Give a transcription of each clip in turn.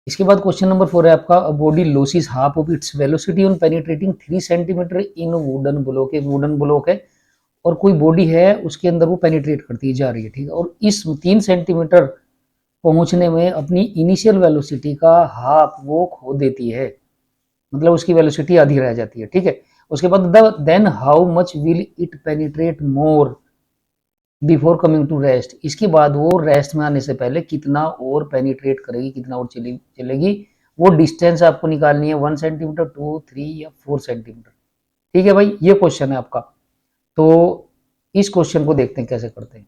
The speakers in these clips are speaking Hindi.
इसके बाद क्वेश्चन नंबर 4 है आपका, body losses half of its velocity on penetrating 3 centimetre in wooden block. एक वुडन ब्लॉक है और कोई बॉडी है उसके अंदर वो पेनिट्रेट करती जा रही है, ठीक है, और इस 3 सेंटीमीटर पहुंचने में अपनी इनिशियल वेलोसिटी का हाफ वो खो देती है, मतलब उसकी वेलोसिटी आधी रह जाती है, ठीक है। उसके बाद then how much will it penetrate more before coming to rest. इसके बाद वो रेस्ट में आने से पहले कितना और पेनिट्रेट करेगी, कितना और चलेगी। वो डिस्टेंस आपको निकालनी है 1 सेंटीमीटर, 2, 3 या 4 सेंटीमीटर, ठीक है भाई। ये क्वेश्चन है आपका। तो इस क्वेश्चन को देखते हैं कैसे करते हैं।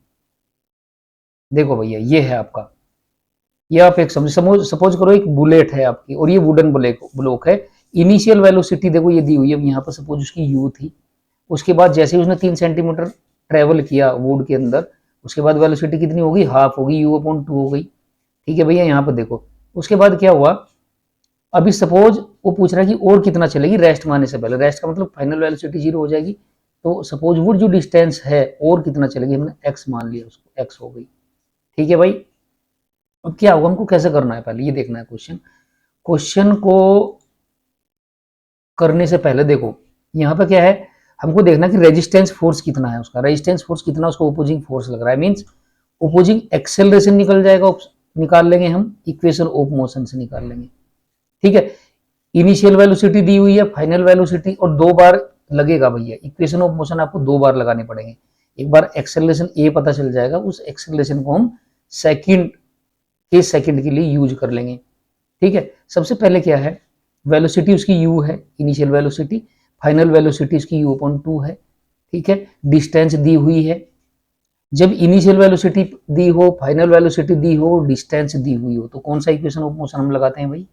देखो भैया, ये है आपका, ये आप एक सपोज करो एक बुलेट है आपकी और ये वुडन ब्लॉक है। इनिशियल वेलोसिटी देखो ये दी हुई है, यहाँ पर सपोज उसकी यू थी। उसके बाद जैसे ही उसने 3 सेंटीमीटर ट्रेवल किया वुड के अंदर, उसके बाद वेलोसिटी कितनी होगी, हाफ होगी, यू अपॉन 2 हो गई, ठीक है भैया। यहाँ पर देखो उसके बाद क्या हुआ, अभी सपोज वो पूछ रहा है कि और कितना चलेगी रेस्ट में आने से पहले। रेस्ट का मतलब फाइनल वेलोसिटी 0 हो जाएगी। तो सपोज वुड जो डिस्टेंस है और कितना चलेगी, हमने एक्स मान लिया, उसको एक्स हो गई, ठीक है भाई। अब क्या होगा, हमको कैसे करना है पहले ये देखना है। क्वेश्चन को करने से पहले देखो यहाँ पे क्या है, हमको देखना कि रेजिस्टेंस फोर्स कितना है उसका। रेजिस्टेंस फोर्स कितना उसको ओपोजिंग फोर्स लग रहा है, मींस ओपोजिंग एक्सेलरेशन निकल जाएगा, निकाल लेंगे हम, इक्वेशन ऑफ मोशन से निकाल लेंगे, ठीक है। इनिशियल वेलोसिटी दी हुई है, फाइनल वेलोसिटी, और 2 बार लगेगा भैया। इक्वेशन ऑफ मोशन आपको 2 बार लगाने पड़ेंगे। एक बार एक्सेलरेशन ए पता चल जाएगा, उस एक्सेलरेशन को हम सेकंड के सेकंड के लिए यूज कर लेंगे, ठीक है। सबसे पहले क्या है, वेलोसिटी उसकी u है, इनिशियल वेलोसिटी, फाइनल वेलोसिटी उसकी u अपॉन 2 है, ठीक है। डिस्टेंस दी हुई है। जब इनिशियल वेलोसिटी दी हो, फाइनल वेलोसिटी दी हो, डिस्टेंस दी हुई हो, तो कौन सा इक्वेशन ऑफ मोशन हम लगाते हैं भाई,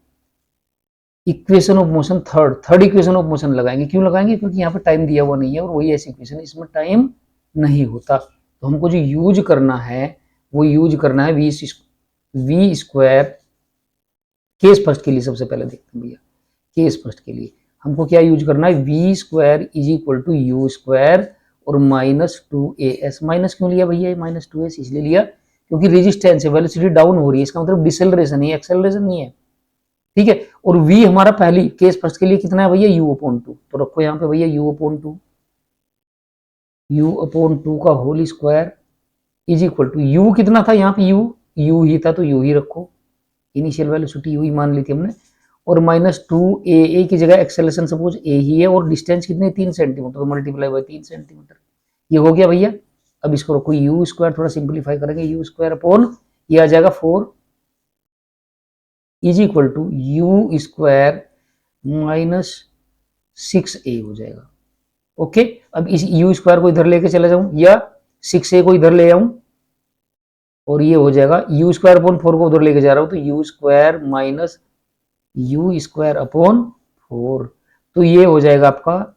equation of motion third equation of motion लगाएंगे। क्यों लगाएंगे, क्योंकि यहाँ पे टाइम दिया हुआ नहीं है और वही ऐसी इक्वेशन, इसमें टाइम नहीं होता। तो हमको जो यूज करना है वो यूज करना है वी स्क्वायर। केस फर्स्ट के लिए सबसे पहले देखते हैं भैया, केस फर्स्ट के लिए हमको क्या यूज करना है, v square is equal to u square और -2as। माइनस क्यों लिया भैया, -2s इसलिए लिया क्योंकि रेजिस्टेंस है, वेलोसिटी डाउन हो रही है, इसका मतलब डिसेलरेशन है, एक्सेलरेशन नहीं है, ठीक है। और v हमारा पहली केस फर्स्ट के लिए कितना है भैया, u अपॉन 2। तो रखो यहाँ पे भैया u अपॉन 2, का whole square is equal to u कितना था यहाँ पे, u ही था तो u ही रखो, इनिशियल वेलोसिटी u ही मान ली थी हमने, और -2a की जगह एक्सेलरेशन सपोज a ही है, और डिस्टेंस कितनी 3 सेंटीमीटर, तो मल्टीप्लाई बाय 3 सेंटीमीटर, ये हो गया भैया। अब इसको रखो यू स्क्वायर, थोड़ा सिंप्लीफाई करेंगे, यू स्क्वायर अपॉन ये आ जाएगा 4 is equal to u square -6a हो जाएगा, ओके। अब इस यू स्क्वायर को इधर लेके चले जाऊं या 6a को इधर ले आऊं, और ये हो जाएगा यू स्क्वायर अपॉन 4 को उधर लेके जा रहा हूं, तो you square minus you square upon 4, तो ये हो जाएगा आपका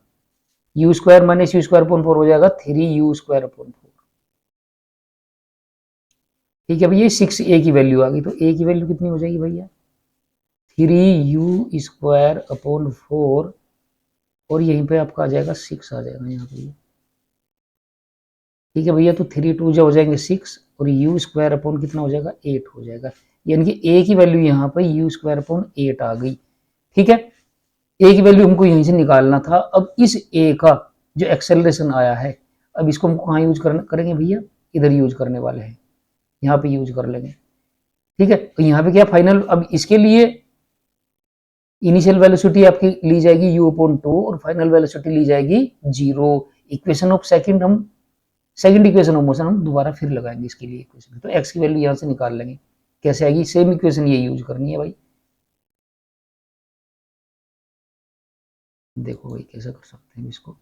you square minus you square upon 4 हो जाएगा 3u स्क्वायर अपॉन 4, ठीक है भैया। 6a की वैल्यू आ गई, तो a की वैल्यू कितनी हो जाएगी भैया, 3u स्क्वायर अपॉन 4, और यहीं पे आपका आ जाएगा 6 आ जाएगा यहाँ पे, ठीक है भैया। तो 3 2 जो हो जाएंगे 6, और यू स्क्वायर अपॉन कितना हो जाएगा 8 हो जाएगा, यानी कि a की वैल्यू यहाँ पे यू स्क्वायर अपॉन 8 आ गई, ठीक है। a की वैल्यू हमको यहीं से निकालना था। अब इस a का जो एक्सेलरेशन आया है, अब इसको हम कहाँ यूज करेंगे भैया, इधर यूज करने वाले हैं, यहाँ पे यूज कर लेंगे, ठीक है। तो यहाँ पे क्या फाइनल, अब इसके लिए इनिशियल वेलोसिटी आपकी ली जाएगी u अपॉन 2 और फाइनल वेलोसिटी ली जाएगी 0। Equation of second equation of motion हम दोबारा फिर लगाएंगे इसके लिए इक्वेशन, तो x की वैल्यू यहाँ से निकाल लेंगे। कैसे आएगी, सेम इक्वेशन ये यूज करनी है भाई। देखो भाई कैसे कर सकते हैं इसको,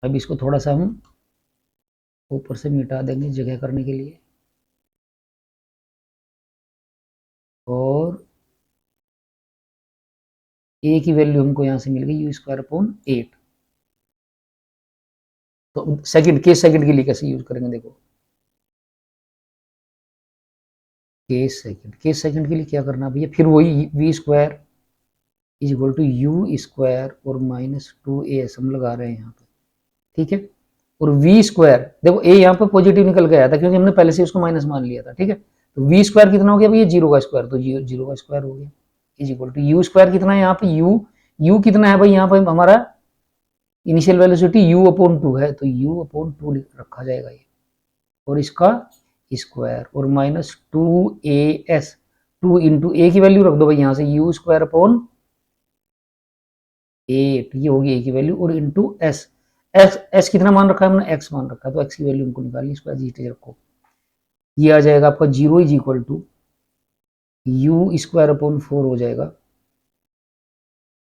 अब इसको थोड़ा सा हम ऊपर से मिटा देंगे जगह करने के लिए, और a की वैल्यू हमको यहाँ से मिल गई यू स्क्वायर अपॉन 8। तो सेकंड के लिए कैसे यूज करेंगे, देखो केस सेकंड के लिए क्या करना भैया, फिर वही v square is equal to u square और -2as हम लगा रहे हैं यहाँ पे, ठीक है। और वी स्क्वायर, देखो ए यहाँ पे पॉजिटिव निकल के आया था क्योंकि हमने पहले से उसको माइनस मान लिया था, ठीक है। तो वी स्क्वायर कितना हो गया भैया, जीरो का स्क्वायर, तो जीरो का स्क्वायर हो गया is equal to u square कितना है यहाँ पे, यू कितना है भाई यहाँ पे हमारा इनिशियल वेलोसिटी u अपॉन 2 है, तो u अपॉन 2 रखा जाएगा ये, और इसका स्क्वायर और माइनस 2as, 2 इंटू ए की वैल्यू रख दो भाई यहाँ से, यू स्क्वायर अपॉन 8, ये होगी ए की वैल्यू, और इंटू एस, एस कितना मान रखा है हमने, x मान रखा है, तो x की वैल्यू हमको निकालनी, इसका जी रखो, ये आ जाएगा आपका 0 is equal to u square upon 4 हो जाएगा,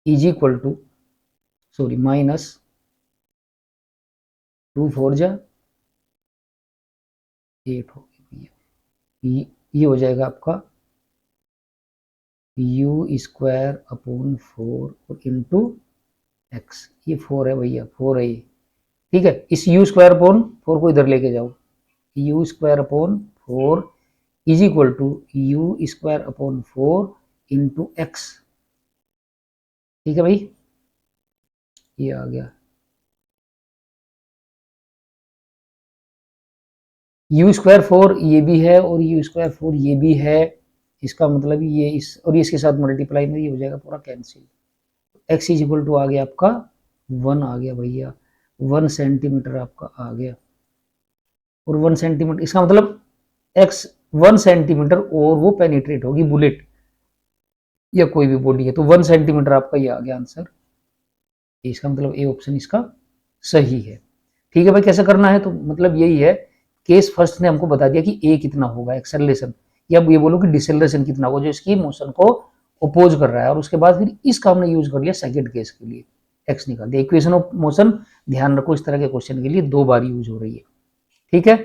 is equal to sorry minus 2 4 जा 8 हो गया, ये हो जाएगा आपका यू स्क्वायर अपॉन 4 और इंटू एक्स, ये 4 है भैया, 4 है ये, ठीक है। इस यू स्क्वायर अपॉन 4 को इधर लेके जाओ, u square upon 4 is equal to u square upon 4 into x, ठीक है भाई, ये आ गया यू स्क्वायर 4 ये भी है और यू स्क्वायर 4 ये भी है, इसका मतलब ये इस और ये इसके साथ मल्टीप्लाई में ये हो जाएगा पूरा cancel, X is equal to आ गया आपका 1 आ गया भैया, 1 सेंटीमीटर आपका आ गया, और 1 सेंटीमीटर इसका मतलब एक्स 1 सेंटीमीटर और वो पेनिट्रेट होगी बुलेट या कोई भी बॉडी है, तो 1 सेंटीमीटर आपका ये आ गया आंसर, इसका मतलब ए ऑप्शन इसका सही है, ठीक है भाई। कैसे करना है, तो मतलब यही है, केस फर्स्ट ने हमको बता दिया कि ए कितना होगा एक्सेलरेशन, या ये बोलो कि डिसेलरेशन कितना होगा जो इसकी मोशन को अपोज कर रहा है, और उसके बाद फिर इसका हमने यूज कर लिया सेकंड केस के लिए, एक्स निकाल दिया। इक्वेशन ऑफ मोशन ध्यान रखो, इस तरह के क्वेश्चन के लिए 2 बार यूज हो रही है, ठीक है।